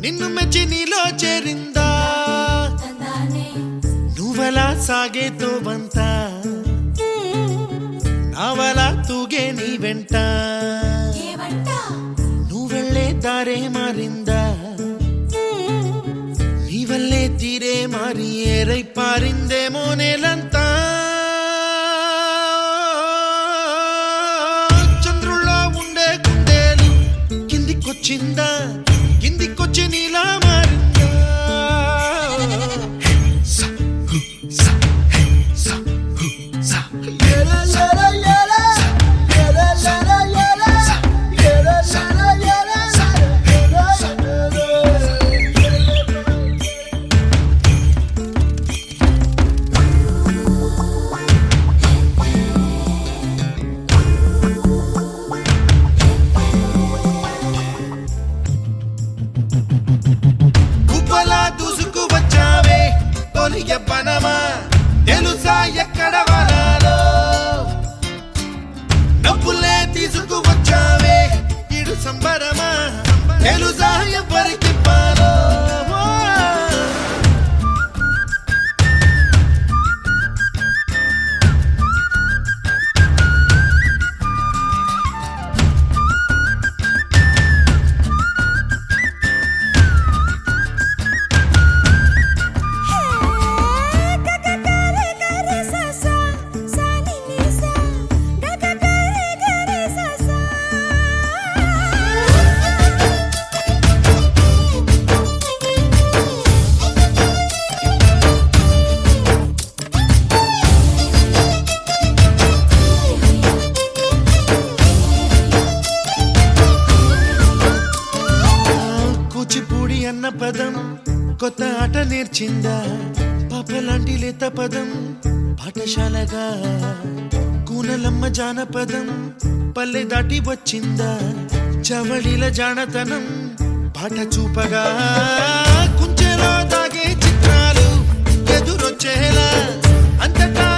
నిన్ను మెచ్చి నీలో చేరిందా నువ్వలా సాగేతో వంత నావలా తూగే నీ వెంట నువ్వెళ్ళే దారే మారిందా నీ వల్లే తీరే మారి ఏరై పారిందేమో నేలంతా చంద్రుల్లో ఉండే గుండెలు కిందికొచ్చిందా కిందికొచ్చి నీలా మారిందా పనమా తెలుసా ఎక్కడ వరాలో డబ్బులే తీసుకువచ్చావే ఇడు సంబరమా తెలుసా ఎవరికి పాలో కూచిపూడి అన్న పదం కొత్త ఆట నేర్చిందా పాపలాంటి లేత పదం పాఠశాలగా కూనలమ్మ జానపదం పల్లె దాటి వచ్చిందా చవళిల జానతనం పాట చూపగా కుంచెలో దాగే చిత్రాలు ఎదురొచ్చేలా అంతటా